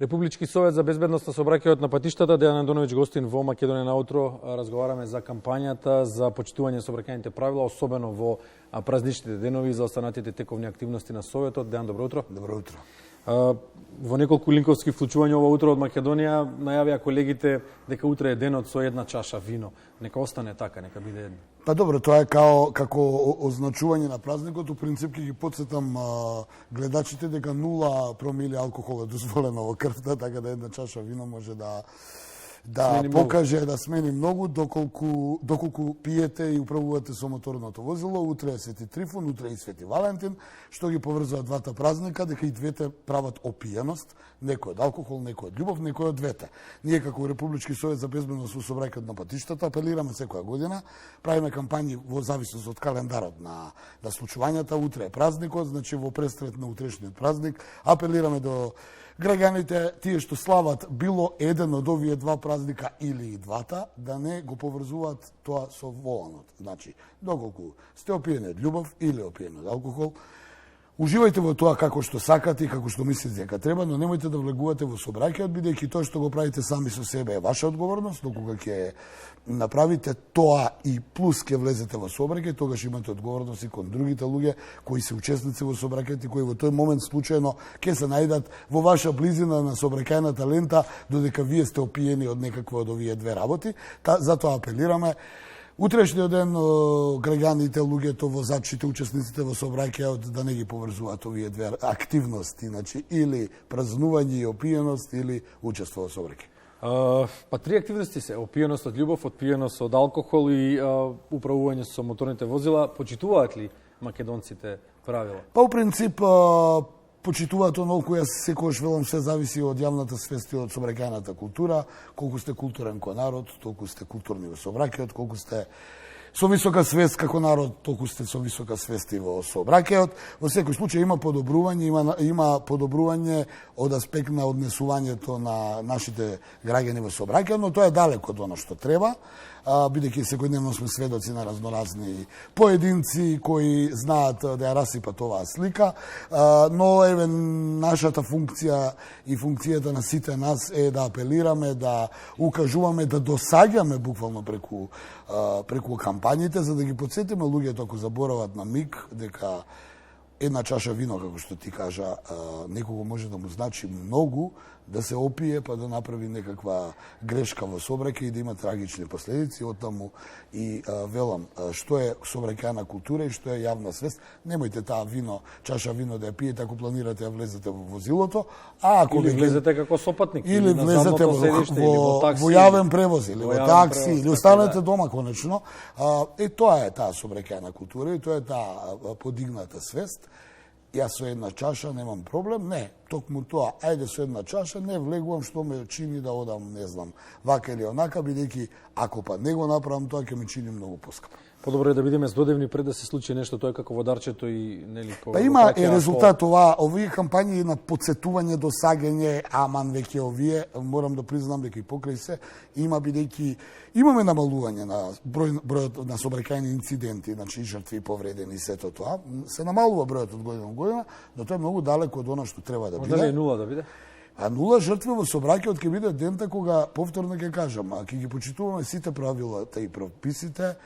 Републички совет за безбедност на сообраќајот на патиштата, Дејан Андоновиќ гостин во Македонија на утро. Разговараме за кампањата за почитување сообраќајните правила, особено во празничните денови за останатите тековни активности на Советот. Дејан, добро утро. Добро утро. Во неколку линковски вклучувања ова утро од Македонија најавија колегите дека утре е денот со една чаша вино. Нека остане така, нека биде едно. Па добро, тоа е како означување на празникот. У принцип ќе ги потсетам гледачите дека 0 промили алкохол е дозволено во крвта, така да една чаша вино може да покаже, да смени многу, доколку пиете и управувате со моторното возило. Утре е Свети Трифун, утре е и Свети Валентин, што ги поврзува двата празника, дека и двете прават опиеност, некој од алкохол, некој од љубов, некој од двете. Ние како Републички совет за безбедност во сообраќајот на патиштата апелираме секоја година, правиме кампањи во зависност од календарот на случувањата. Утре е празникот, значи во престрет на утрешниот празник апелираме до граѓаните, тие што слават било еден од овие два празника или и двата, да не го поврзуваат тоа со воланот. Значи, доколку сте опиени од љубов или опиени од алкохол, уживајте во тоа како што сакате и како што мислите дека треба, но немојте да влегувате во сообраќајот, бидејќи тоа што го правите сами со себе е ваша одговорност, но кога ќе направите тоа и плюс ќе влезете во сообраќај, тогаш имате одговорност и кон другите луѓе кои се учесници во сообраќајот и кои во тој момент случајно ќе се најдат во ваша близина на сообраќајната лента, додека вие сте опиени од некаква од овие две работи. Затоа апелираме утрешниот ден граѓаните, луѓето, возачите, учесниците во сообраќајот да не ги поврзуваат овие две активности, значи или празнување и опиеност или учество во сообраќај. Па три активности се: опиеност од љубов, опиеност од алкохол и управување со моторните возила. Почитуваат ли македонците правила? Па у принцип почитуваат онолку, јас секогаш велам, се зависи од јавната свест и од сообраќајната култура. Колку сте културен ко народ, толку сте културни во сообраќајот, колку сте со висока свест како народ, толку сте со висока свест и во сообраќајот. Во секој случај има подобрување од аспект на однесувањето на нашите граѓани во сообраќајот, но тоа е далеко од оно што треба, бидејќи секојдневно сме сведоци на разноразни поединци кои знаат да ја расипат оваа слика, но еве нашата функција и функцијата на сите нас е да апелираме, да укажуваме, да досаѓаме буквално преку кампањите, за да ги подсетиме луѓето ако заборават на миг дека една чаша вино, како што ти кажа, некого може да му значи многу, да се опие па да направи некаква грешка во сообраќај и да има трагични последици. Оттаму и велам, што е сообраќајна култура и што е јавна свест. Немојте таа чаша вино да ја пиете ако планирате да влезете во возилото, или влезете како сопатник, или влезете во јавен превоз, или во такси, или останете дома конечно. Тоа е таа сообраќајна култура и тоа е таа подигната свест. Јас со една чаша немам проблем, не, токму тоа, ајде со една чаша, не влегувам што ме чини да одам, не знам, вака или онака, бидејќи ако па не го направам тоа, ќе ме чини многу поскапо. Подобро е да бидеме здодевни пред да се случи нешто, тоа е како водарчето и нели Па има резултат овие кампањи на подсетување, досаѓање, аман веќе овие, морам да признам дека и покрај се има, бидејќи имаме намалување на бројот на сообраќајни инциденти, значи жртви и повредени и сето тоа. Се намалува бројот од година во година, но тоа е многу далеко од она што треба да биде. Може ли 0 да биде? А 0 жртви во сообраќајот ќе биде дента кога, повторно ќе кажам, ќе ги почитуваме сите правилата и прописите,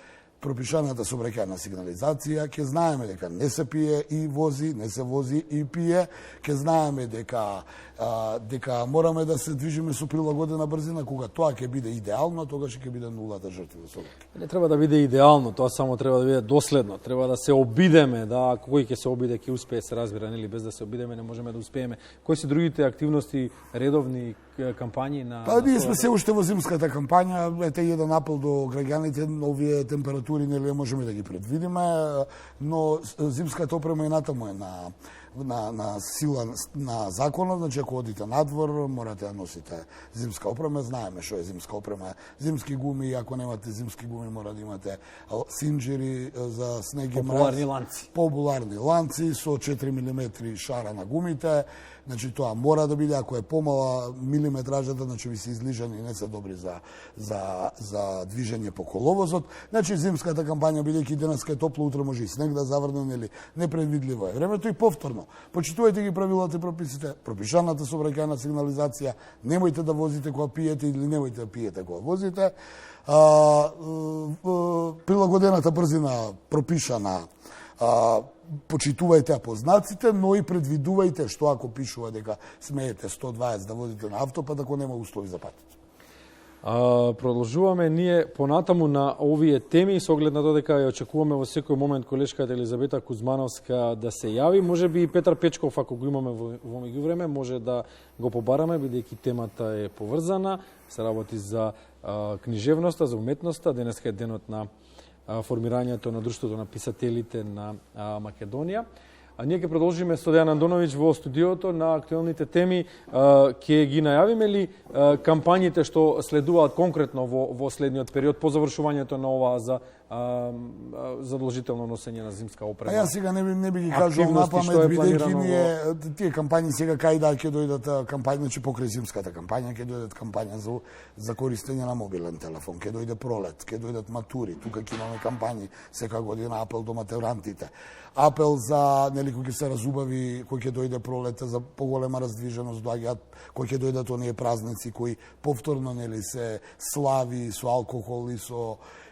пропишаната сообраќајна сигнализација, ќе знаеме дека не се пие и вози, не се вози и пие, ќе знаеме дека мораме да се движиме со прилагодена брзина, кога тоа ќе биде идеално, тогаш ќе биде 0 жртви во сообраќај. Не треба да биде идеално, тоа само треба да биде доследно, треба да се обидеме, да кој ќе се обиде ќе успее, се разбира, нели, без да се обидеме не можеме да успееме. Кои се другите активности, редовни кампањи на Па ние сме се уште во зимската кампања, ете еден апел до граѓаните, овие температури нели можеме да ги предвидиме, но зимската опрема и натаму е на сила на законот, значи ако одите надвор, морате да носите зимска опрема, знаеме што е зимска опрема, зимски гуми, ако немате зимски гуми мора да имате синџери за снег и мраз, побуларни ланци со 4 мм шара на гумите. Значи тоа мора да биде, ако е помала милиметражата, значи ви се излижани и не се добри за движење по коловозот. Значи зимската кампања, бидејќи денеска е топло, утре може и снег да заврне, нели непредвидливо е времето и повторно. едно. Почитувајте ги правилата и прописите, пропишаната сообраќајна сигнализација, немојте да возите кога пиете или немојте да пиете кога возите. Прилагодената брзина пропишана, почитувајте познаците, но и предвидувајте што ако пишува дека смеете 120 да возите на автопат, ако нема услови за патот. Продолжуваме ние понатаму на овие теми со оглед на тоа дека ја очекуваме во секој момент колешката Елизабета Кузмановска да се јави. Може би и Петар Печков, ако го имаме во меѓувреме, може да го побараме, бидејќи темата е поврзана. Се работи за книжевноста, за уметноста. Денеска е денот на формирањето на Друштвото на писателите на Македонија. А ние ќе продолжиме со Дејан Андоновиќ во студиото на актуелните теми. Ќе ги најавиме ли кампањите што следуваат конкретно во следниот период по завршувањето на оваа за задолжително носење на зимска опрема? Јас сега не би ги кажал на памет, бидејќи ние тие кампањи сега кај да ќе дојдат кампања, значи покрај зимската кампања ќе дојдат кампања за користење на мобилен телефон, ќе дојде пролет, ќе дојдат матури, тука ќе имаме кампањи секоја година, апел до матерантите, апел за кој ќе се разубави, кој ќе дојде пролета за поголема раздвиженост, доаѓаат кој ќе дојдат оние празници кои повторно се слави со алкохол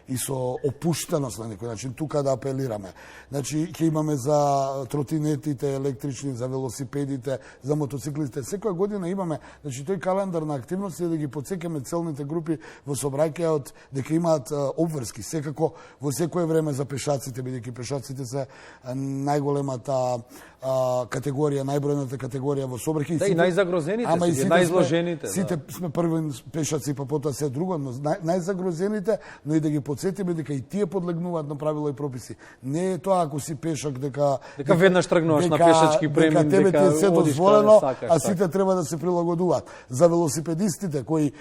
и со опуштеност на некој начин, тука да апелираме. Значи, ќе имаме за тротинетите електрични, за велосипедите, за мотоциклите. Секоја година имаме, значи, тој календар на активности да ги подсекаме целните групи во сообраќајот, дека имаат обврски. Секако, во секое време за пешаците, бидејќи пешаците се најголемата категорија, најбројната категорија во сообраќај. Да, и најзагрозените, најизложените. Сите сме први пешаци, па потоа се друго, но најзагрозените, но и да ги подсетиме дека и тие подлегнуваат на правила и прописи. Не е тоа ако си пешак дека веднаш тргнуваш на пешачки премин, дека тебе ти е се дозволено, а сите треба да се прилагодуваат. За велосипедистите кои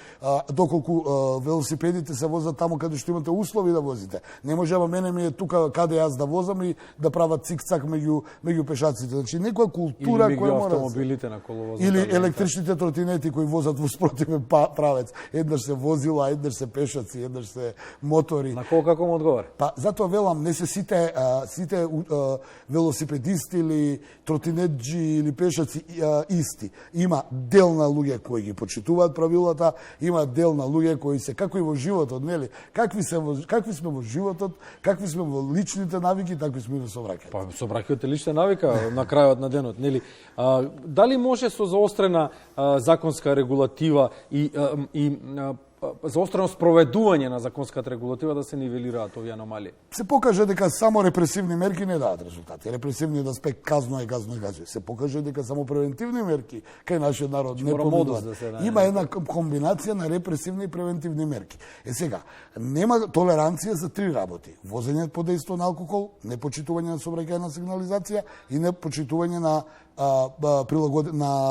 доколку велосипедите се возат таму каде што имате услови да возите. Не може мене ми е тука каде јас да возам и да прават цик-цак меѓу пешаците. Значи некоја култура која мора автомобилите на коловозот. Или електричните тротинети кои возат во спротивен правец. Еднаш се возила, еднаш се пешаци, еднаш се мотори. На кого како му одговара? Па затоа велам, не се сите велосипедисти или тротинетџи или пешаци исти. Има дел на луѓе кои ги почитуваат правилата, има дел на луѓе кои се како и во животот, нели? Какви сме во животот, какви сме во личните навики, такви сме и во сообраќајот. Па сообраќајот е лична навика на крајот на денот, нели? Дали може со заострена законска регулатива и заострено спроведување на законската регулатива да се нивелираат овие аномалии? Се покаже дека само репресивни мерки не даат резултати. Репресивниот аспект казно е казно. Се покаже дека само превентивни мерки кај нашиот народ не помогуваат. Има една комбинација на репресивни и превентивни мерки. Сега, нема толеранција за три работи: возење под дејство на алкохол, непочитување на сообраќајна сигнализација и непочитување на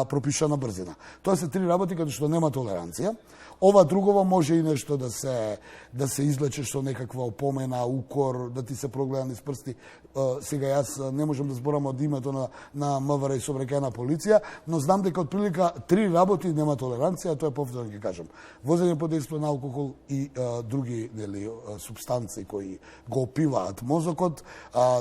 пропишана брзина. Тоа се три работи каде што нема толеранција. Ова другово може и нешто да се излече со некаква опомена, укор, да ти се прогледа низ прсти. Сега јас не можам да зборам од името на МВР и сообраќајна полиција, но знам дека отприлика три работи нема толеранција, тоа е повторно ќе кажам. Возење под дејство на алкохол и други супстанции кои го опиваат мозокот,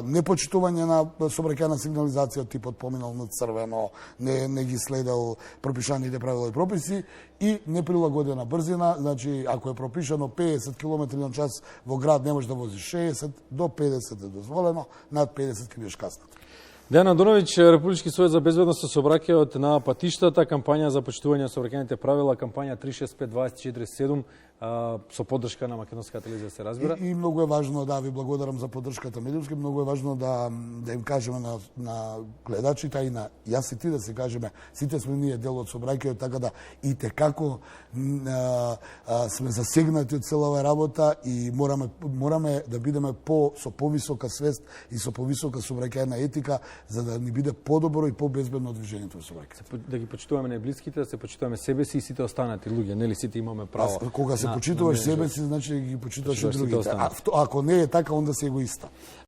непочитување на сообраќајна сигнализација типот поминал на црвено, не ги следел пропишаните правила и прописи и неприлагодена брзина, значи ако е пропишано 50 км на час во град не може да возиш 60, до 50 е дозволено, над 50 ќе бидеш каснат. Дејан Андоновиќ, Републички совет за безбедност со сообраќајот на патиштата, кампања за почитување на сообраќајните правила, кампања 365-24-7 со поддршка на Македонска телевизија, се разбира. И многу е важно, да, ви благодарам за поддршката медиумски, многу е важно да им кажеме на гледачите, а и на јас и ти да се кажеме, сите сме ние дел од сообраќајот, така да и текако сме засегнати од цела оваа работа и мораме да бидеме со повисока свест и со повисока сообраќајна етика, за да ни биде подобро и побезбедно движењето во сообраќајот. Да ги почитуваме најблиските, да се почитуваме себе си и сите останати луѓе, нели сите имаме право. Кога се почитуваш себе си, значи ги почитуваш и другите. Ако не е така, онда си егоиста.